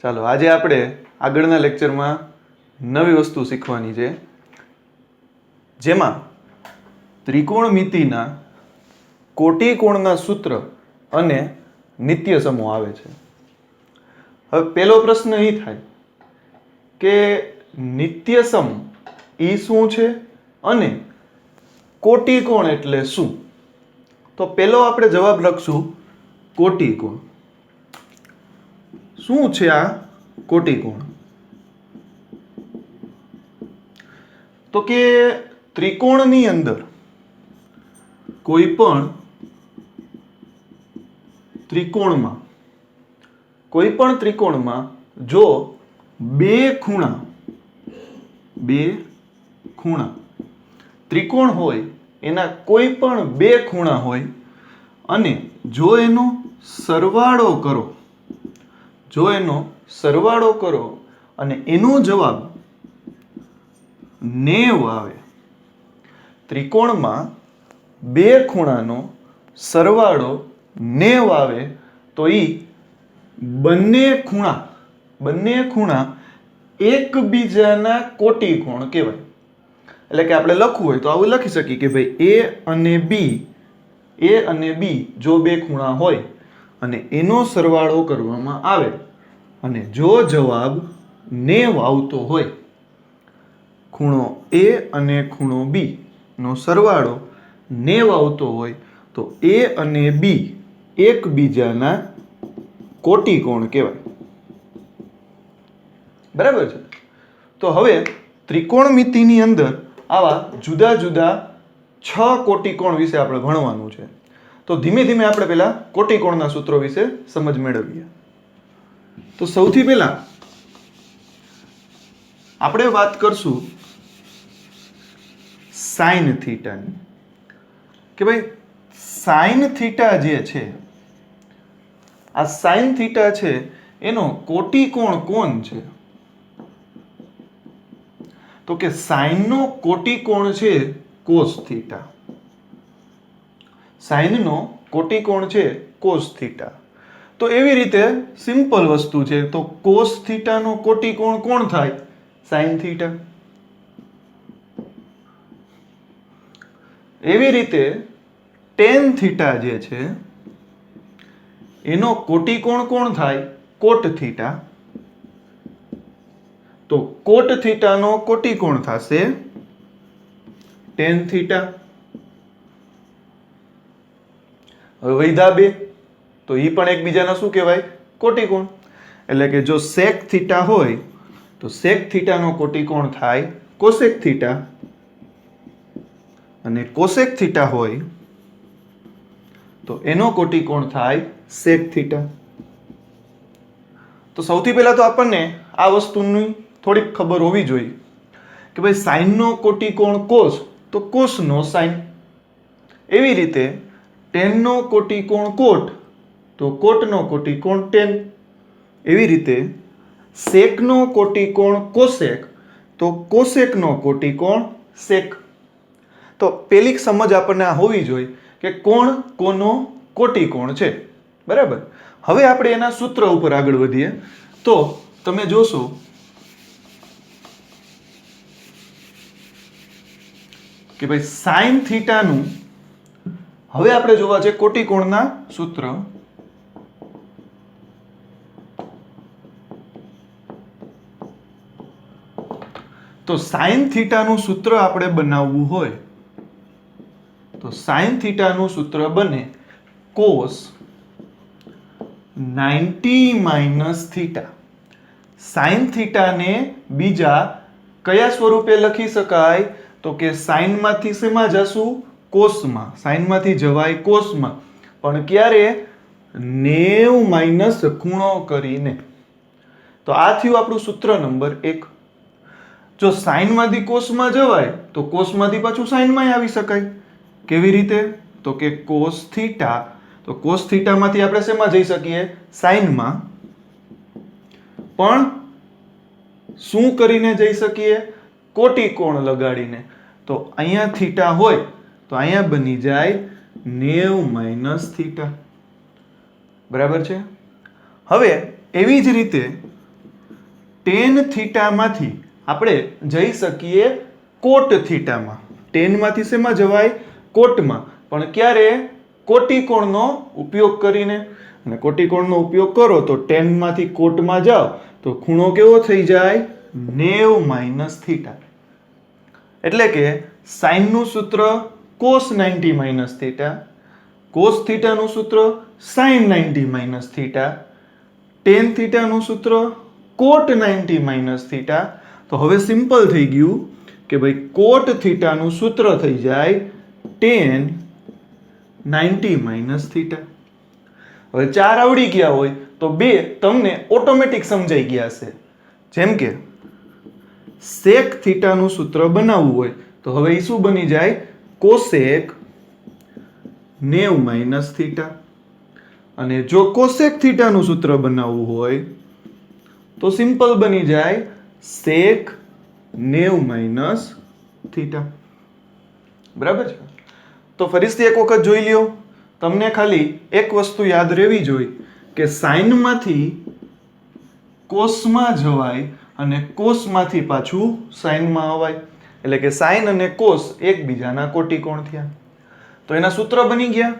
ચાલો આજે આપણે આગળના લેક્ચરમાં નવી વસ્તુ શીખવાની છે, જેમાં ત્રિકોણમિતિના કોટિકોણના સૂત્ર અને નિત્ય સમૂહ આવે છે. હવે પહેલો પ્રશ્ન એ થાય કે નિત્ય સમૂહ એ શું છે અને કોટિકોણ એટલે શું? તો પહેલો આપણે જવાબ લખશું કોટિકોણ. શું છે આ કોટિકોણ? તો કે ત્રિકોણની અંદર કોઈ પણ ત્રિકોણમાં જો બે ખૂણા ત્રિકોણ હોય, એના કોઈ પણ બે ખૂણા હોય અને જો એનો સરવાળો કરો અને એનો જવાબ 90 આવે. ત્રિકોણમાં બે ખૂણાનો સરવાળો 90 આવે તો એ બંને ખૂણા એકબીજાના કોટિકોણ કહેવાય. એટલે કે આપણે લખવું હોય તો આવું લખી શકીએ કે ભાઈ એ અને બી જો બે ખૂણા હોય અને એનો સરવાળો કરવામાં આવે અને જો જવાબ 90 આવતો હોય, ખૂણો એ અને ખૂણો બી નો સરવાળો 90 આવતો હોય તો એ અને બી એકબીજાના કોટિકોણ કહેવાય. બરાબર છે? તો હવે ત્રિકોણમિતિની અંદર આવા જુદા જુદા 6 કોટિકોણ વિશે આપણે ભણવાનું છે. તો ધીમે ધીમે આપણે પહેલા કોટિકોણના સૂત્રો વિશે સમજ મેળવીએ. તો સૌથી પહેલા આપણે વાત કરશું સાઇન થીટાની, કે ભાઈ સાઇન થીટા જે છે, આ સાઇન થીટા છે એનો કોટિકોણ કોણ છે? તો કે સાઇનનો કોટિકોણ છે કોસ થીટા. સાઇનનો કોટિકોણ છે કોસ થીટા. તો એવી રીતે સિમ્પલ વસ્તુ છે, તો કોસ થીટાનો કોટિકોણ કોણ થાય? Sine theta. એવી રીતે ટેન થીટા જે છે એનો કોટિકોણ કોણ થાય? કોટ થીટા. તો કોટ થીટાનો કોટિકોણ થશે ટેન થીટા. હવે વધ્યા બે, તો એ પણ એકબીજાના શું કહેવાય? કોટિકોણ. એટલે કે જો સેક થીટા હોય તો સેક થીટાનો કોટિકોણ થાય કોસેક થીટા, અને કોસેક થીટા હોય તો એનો કોટિકોણ થાય સેક થીટા. તો સૌથી પહેલા તો આપણને આ વસ્તુની થોડીક ખબર હોવી જોઈએ કે ભાઈ સાઇનનો કોટિકોણ કોસ, તો કોસનો સાઇન. એવી રીતે ટેનનો કોટિકોણ કોટ, તો કોટનો કોટિકોણ ટેન. એવી રીતે સેકનો કોટિકોણ કોસેક, તો કોસેકનો કોટિકોણ સેક. તો પેલી સમજ આપણને આ હોવી જોઈએ કે કોણ કોનો કોટિકોણ છે. બરાબર? હવે આપણે એના સૂત્ર ઉપર આગળ વધીએ તો તમે જોશો કે ભાઈ સાઇન થીટાનું, હવે આપણે જોવા છે કોટિકોણના સૂત્ર. તો સાઇન થીટાનું સૂત્ર આપણે બનાવવું હોય તો સાઇન થીટાનું સૂત્ર બને કોસ 90 - થીટા. સાઇન થીટાને બીજા કયા સ્વરૂપે લખી શકાય? તો કે સાઇનમાંથી શેમાં જશું? કોસમાં. સાઇનમાંથી જવાય કોસમાં, પણ ક્યારે? 90 - ખૂણો કરીને. તો આ થયું આપણું સૂત્ર નંબર 1. જો સાઇનમાંથી કોસમાં જવાય તો કોસમાંથી પાછું સાઇનમાં આવી શકાય. કેવી રીતે? તો કે કોસ થીટા, તો કોસ થીટામાંથી આપણે શેમાં જઈ શકીએ? સાઇનમાં. પણ શું કરીને જઈ શકીએ? કોટિકોણ લગાડીને. તો અહીંયા થીટા હોય તો અહીંયા બની જાય 90 - થીટા. બરાબર છે? હવે એવી જ રીતે ટેન થીટામાંથી આપણે જઈ શકીએ કોટ થીટામાં. ટેનમાંથી શેમાં જવાય? કોટમાં. પણ ક્યારે? કોટિકોણનો ઉપયોગ કરીને. અને કોટિકોણનો ઉપયોગ કરો તો ટેનમાંથી કોટમાં જાઓ તો ખૂણો કેવો થઈ જાય? 90 - થીટા. એટલે કે સાઇનનું સૂત્ર cos 90 - થીટા, cos થીટાનું સૂત્ર sin 90 - થીટા, tan થીટાનું સૂત્ર cot 90 - થીટા. તો હવે સિમ્પલ થઈ ગયું કે ભાઈ cot થીટાનું સૂત્ર થઈ જાય tan 90 - થીટા. હવે 4 આવડી ગયા હોય તો 2 તમને ઓટોમેટિક સમજાઈ ગયા હશે. જેમ કે sec થીટાનું સૂત્ર બનાવવું હોય તો હવે એ શું બની જાય? cosec 90 - theta. અને જો cosec થીટાનું સૂત્ર બનાવવું હોય તો સિમ્પલ બની જાય sec 90 - થીટા. બરાબર છે? તો ફરીથી એક વખત જોઈ લ્યો. તમને ખાલી એક વસ્તુ યાદ રહેવી જોઈએ કે સાઇનમાંથી કોસમાં જવાય અને કોસમાંથી પાછું સાઇનમાં અવાય. એટલે કે સાઇન અને કોસ એકબીજાના કોટિકોણ થયા. તો એના સૂત્ર બની ગયા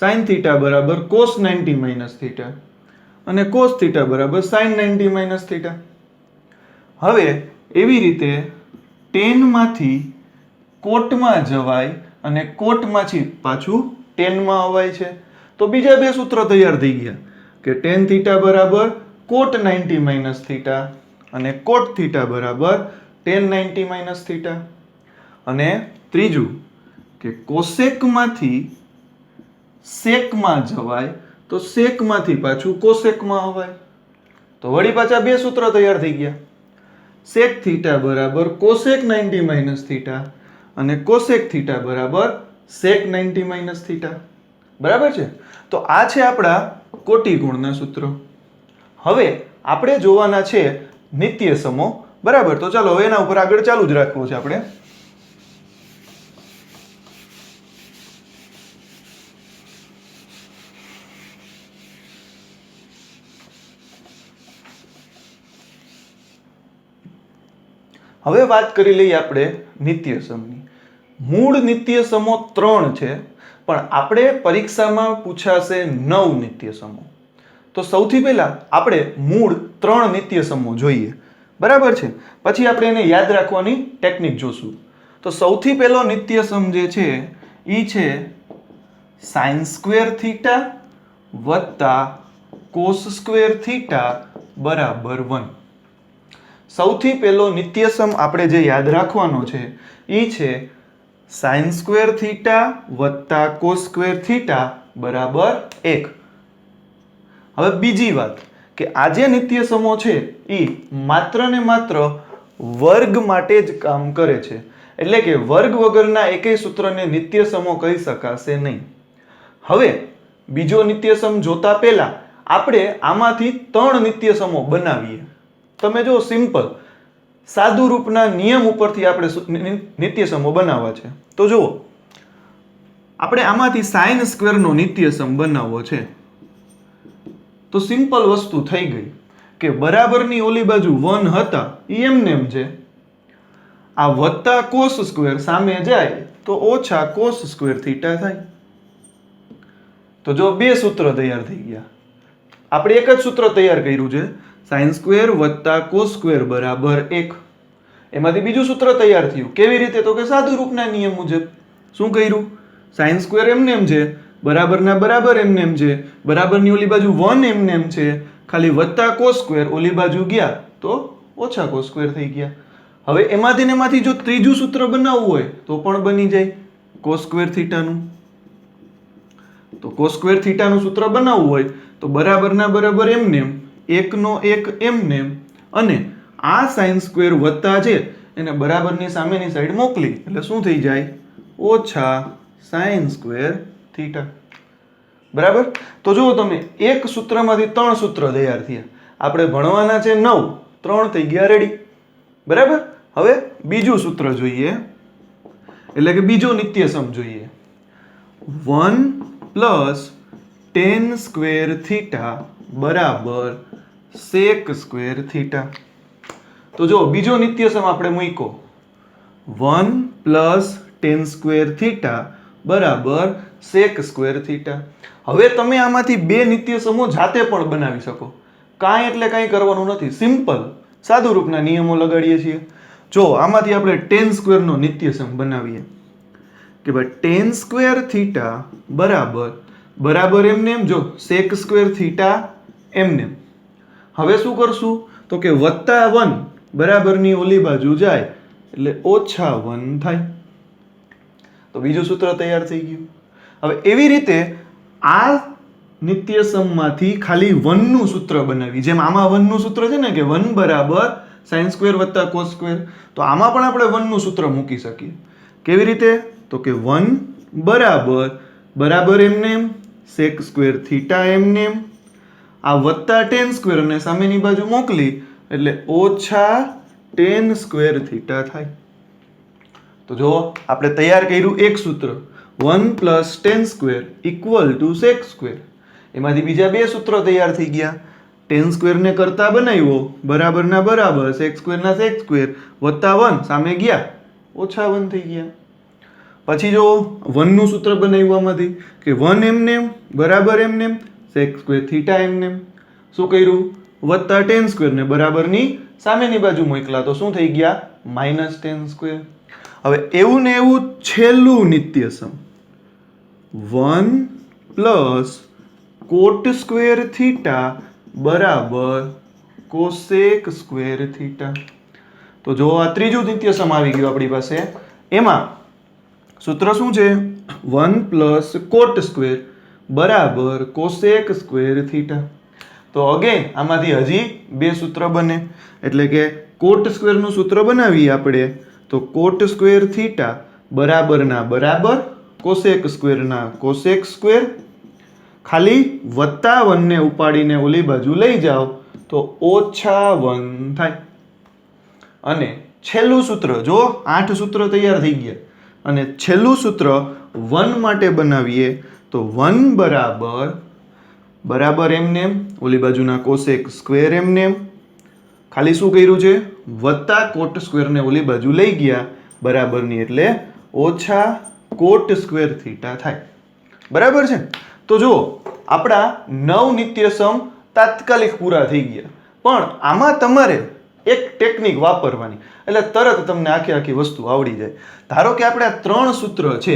sin થીટા બરાબર cos 90 - થીટા અને cos થીટા બરાબર sin 90 - થીટા. હવે એવી રીતે ટેનમાંથી કોટમાં જવાય અને કોટમાંથી પાછું ટેનમાં અવાય છે. તો બીજા 2 સૂત્ર તૈયાર થઈ ગયા કે tan થીટા બરાબર cot 90 - થીટા અને cot થીટા બરાબર tan 90 - થીટા. અને ત્રીજું કે કોસેકમાંથી સેકમાં જવાય તો સેકમાંથી પાછું કોસેકમાં અવાય. તો વળી પાછા 2 સૂત્ર તૈયાર થઈ ગયા. sec થીટા બરાબર cosec 90 - થીટા અને cosec થીટા બરાબર sec 90 - થીટા. બરાબર છે? તો આ છે આપણા કોટિકોણના સૂત્રો. હવે આપણે જોવાના છે નિત્યસમો. બરાબર? તો ચાલો હવે એના ઉપર આગળ ચાલુ જ રાખવું છે આપણે. હવે વાત કરી લઈએ આપણે નિત્યસમની. મૂળ નિત્યસમો 3 છે પણ આપણે પરીક્ષામાં પૂછાશે 9 નિત્યસમો. તો સૌથી પહેલા આપણે મૂળ 3 નિત્યસમો જોઈએ. બરાબર છે? પછી આપણે એને યાદ રાખવાની ટેકનિક જોશું. તો સૌથી પહેલો નિત્યસમ જે છે એ છે sin સ્ક્વેર થીટા વત્તા cos સ્ક્વેર થીટા બરાબર 1. સૌથી પહેલો નિત્યસમ આપણે જે યાદ રાખવાનો છે એ છે sin સ્ક્વેર થીટા વત્તા cos સ્ક્વેર થીટા બરાબર 1. હવે બીજી વાત કે આ જે નિત્યસમો છે એ માત્ર ને માત્ર વર્ગ માટે જ કામ કરે છે. એટલે કે વર્ગ વગરના એકેય સૂત્રને નિત્યસમો કહી શકાશે નહીં. હવે બીજો નિત્યસમ જોતા પહેલા આપણે આમાંથી 3 નિત્યસમો બનાવીએ. તમે જો સિમ્પલ સાદુ રૂપના નિયમ ઉપરથી આપણે નિત્યસમો બનાવવા છે. તો જુઓ આપણે આમાંથી sin સ્ક્વેરનો નિત્યસમ બનાવવો છે. તો સિમ્પલ વસ્તુ થઈ ગઈ કે બરાબરની ઓલી બાજુ 1 હતા એ એમને એમ છે. આ વત્તા cos સ્ક્વેર સામે જાય તો ઓછા cos સ્ક્વેર થીટા થાય. તો જો 2 સૂત્ર તૈયાર થઈ ગયા. આપણે એક જ સૂત્ર તૈયાર કર્યું છે sin સ્ક્વેર વત્તા cos સ્ક્વેર બરાબર 1. એમાંથી બીજું સૂત્ર તૈયાર થયું. કેવી રીતે? તો કે સાદુ રૂપના નિયમ મુજબ. શું કર્યું? sin સ્ક્વેર એમને એમ છે, બરાબરના બરાબર એમને એમ છે, બરાબરની ઓલી બાજુ 1 એમને એમ છે, ખાલી વત્તા cos સ્ક્વેર ઓલી બાજુ ગયા તો ઓછા cos સ્ક્વેર થઈ ગયા. હવે એમાંથી જો ત્રીજું સૂત્ર બનાવવું હોય તો પણ બની જાય cos સ્ક્વેર થીટાનું. તો cos સ્ક્વેર થીટાનું સૂત્ર બનાવવું હોય તો બરાબરના બરાબર એમને એમ, 1 નો 1 એમને એમ, અને આ sin સ્ક્વેર વત્તા છે એને બરાબરની સામેની સાઈડ મોકલી એટલે શું થઈ જાય? ઓછા sin સ્ક્વેર થીટા. બરાબર? તો જુઓ તમે એક સૂત્રમાંથી 3 સૂત્ર તૈયાર થયા. આપણે ભણવાના છે 9, 3 થઈ ગયા રેડી. બરાબર? હવે બીજું સૂત્ર જોઈએ એટલે કે બીજો નિત્યસમ જોઈએ. 1 + tan સ્ક્વેર થીટા બરાબર sec સ્ક્વેર થીટા. તો જો બીજો નિત્યસમ આપણે મૂક્યો 1 પ્લસ ટેન સ્ક્વેર થીટા બરાબર સેક સ્ક્વેર થીટા. હવે તમે આમાંથી બે નિત્યસમો જાતે પણ બનાવી શકો. કાંઈ એટલે કાંઈ કરવાનું નથી, સિમ્પલ સાદુ રૂપના નિયમો લગાડીએ છીએ. જો આમાંથી આપણે ટેન સ્ક્વેરનો નિત્યસમ બનાવીએ કે ભાઈ ટેન સ્ક્વેર થીટા બરાબર એમને એમ જો સેક સ્ક્વેર થીટા એમને. હવે શું કરશું તો કે +1 બરાબરની ઓલી બાજુ જાય એટલે -1 થાય. તો બીજું સૂત્ર તૈયાર થઈ ગયું. હવે એવી રીતે આ નિત્યસમમાંથી ખાલી 1 નું સૂત્ર બનાવી, જેમ આમાં 1 નું સૂત્ર છે ને કે 1 બરાબર sin સ્ક્વેર વત્તા cos સ્ક્વેર, તો આમાં પણ આપણે 1 નું સૂત્ર મૂકી શકીએ. કેવી રીતે તો કે 1 બરાબર એમને એમ sec સ્ક્વેર થીટા એમને એમ, આ વત્તા ટેન સ્ક્વેર અને સામેની બાજુ મોકલી એટલે -tan સ્ક્વેર થીટા થાય. તો જો આપણે તૈયાર કર્યું એક સૂત્ર 1 + tan સ્ક્વેર = sec સ્ક્વેર. એમાંથી બીજા બે સૂત્રો તૈયાર થઈ ગયા. tan સ્ક્વેર ને કરતા બનાવ્યો બરાબર ના બરાબર sec સ્ક્વેર ના sec સ્ક્વેર વત્તા 1 સામે ગયા -1 થઈ ગયા. પછી જો 1 નું સૂત્ર બનાવ્યું આમાંથી કે 1 એમને એમ બરાબર એમને એમ sec સ્ક્વેર થીટા એમને એમ. શું કર્યું વત્તા ટેન સ્ક્વેર ને બરાબરની સામેની બાજુ મોકલા તો શું થઈ ગયા -tan સ્ક્વેર. હવે એવું ને એવું છેલ્લું નિત્યસમ 1 + cot સ્ક્વેર થીટા બરાબર cosec સ્ક્વેર થીટા. તો જો આ ત્રીજું નિત્યસમ આવી ગયું આપણી પાસે. એમાં સૂત્ર શું છે 1 + cot સ્ક્વેર બરાબર cosec સ્ક્વેર થીટા. તો અગેન આમાંથી હજી બે સૂત્ર બને, એટલે કે cot સ્ક્વેર નું સૂત્ર બનાવીએ આપણે તો cot સ્ક્વેર થીટા બરાબર ના બરાબર cosec સ્ક્વેર ના cosec સ્ક્વેર, ખાલી +1 ને ઉપાડીને ઓલી બાજુ લઈ જાઓ તો -1 થાય. અને છેલ્લું સૂત્ર જો 8 સૂત્ર તૈયાર થઈ ગયા અને છેલ્લું સૂત્ર 1 માટે બનાવીએ તો 1 બરાબર એમને એમ ઓલી બાજુના cosec સ્ક્વેર એમને એમ, ખાલી શું કર્યું છે વત્તા cot સ્ક્વેર ને ઓલી બાજુ લઈ ગયા બરાબરની એટલે -cot સ્ક્વેર થીટા થાય. બરાબર છે. તો જો આપણા 9 નિત્યસમ તાત્કાલિક પૂરા થઈ ગયા. પણ આમાં તમારે એક ટેકનિક વાપરવાની એટલે તરત તમને આખી વસ્તુ આવડી જાય. ધારો કે આપણે આ 3 સૂત્ર છે,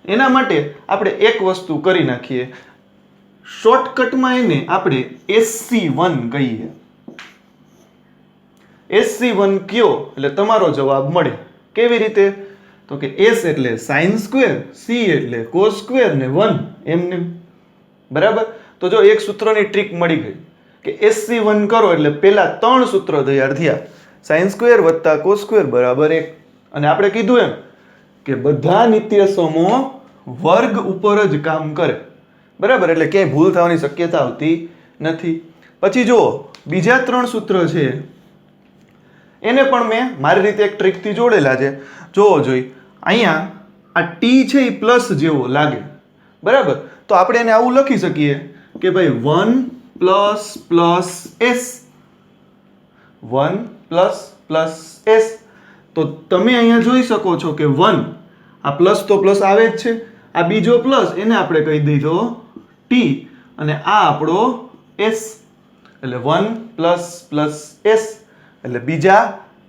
એના માટે આપણે એક વસ્તુ કરી નાખીએ. શોર્ટકટમાં એને આપણે SC1 કહીએ. SC1 કયો એટલે તમારો જવાબ મળે. કેવી રીતે તો કે S એટલે sin સ્ક્વેર, C એટલે cos સ્ક્વેર ને 1 એમને. બરાબર. તો જો એક સૂત્રની ટ્રીક મળી ગઈ કે SC1 કરો એટલે પહેલા 3 સૂત્ર તૈયાર થયા. sin સ્ક્વેર વત્તા cos સ્ક્વેર બરાબર 1. અને આપણે કીધું એમ કે બધા નિત્યસમો વર્ગ ઉપર જ કામ કરે. બરાબર, એટલે ક્યાંય ભૂલ થવાની શક્યતા આવતી નથી. પછી જો બીજા 3 સૂત્ર છે એને પણ મેં મારી રીતે એક ટ્રીકથી જોડેલા છે. જોવો જોઈ અહીંયા આ t છે એ પ્લસ જેવો લાગે. બરાબર, તો આપણે એને આવું લખી શકીએ કે ભાઈ 1 + s 1 + s. તો તમે અહીંયા જોઈ શકો છો કે 1 આ પ્લસ તો પ્લસ આવે જ છે, આ બીજો પ્લસ એને આપણે કહી દીધો t અને આ આપણો s એટલે 1 + s. એટલે બીજા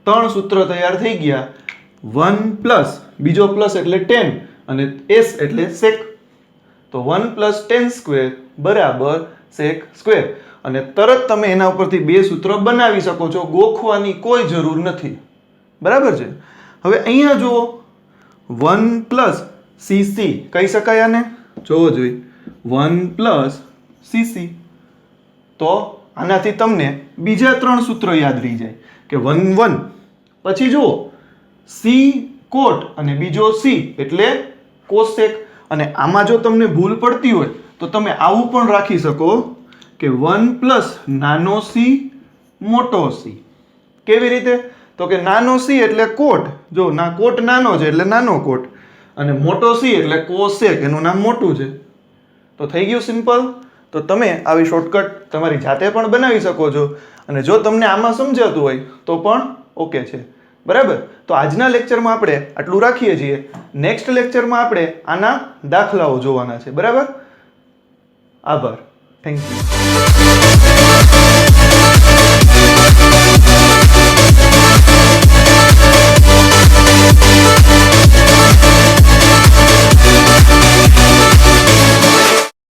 3 સૂત્ર તૈયાર થઈ ગયા. 1 + બીજો પ્લસ એટલે 10 અને s એટલે sec. તો 1 + tan સ્ક્વેર બરાબર sec સ્ક્વેર. અને તરત તમે એના ઉપરથી બે સૂત્ર બનાવી શકો છો, ગોખવાની કોઈ જરૂર નથી. બરાબર છે. હવે અહીંયા જુઓ 1 + cc કહી શકાય આને. જોવો જોઈ 1 + cc. તો આનાથી તમને બીજા 3 સૂત્રો યાદ રહી જાય કે 1 1. પછી જુઓ c cot અને બીજો c એટલે cosec. અને આમાં જો તમને ભૂલ પડતી હોય તો તમે આવું પણ રાખી શકો કે 1 + નાનો c મોટો c. કેવી રીતે તો કે નાનો c એટલે cot, જો ના cot નાનો છે એટલે નાનો cot, અને મોટો c એટલે cosec એનું નામ મોટું છે. તો થઈ ગયું સિમ્પલ. તો તમે આવી શોર્ટકટ તમારી જાતે પણ બનાવી શકો છો, અને જો તમને આમાં સમજાતું હોય તો પણ ઓકે છે, બરાબર. તો આજના લેક્ચરમાં આપણે આટલું રાખીએ છીએ. નેક્સ્ટ લેક્ચરમાં આપણે આના દાખલાઓ જોવાના છે, બરાબર. આભાર. Thank you.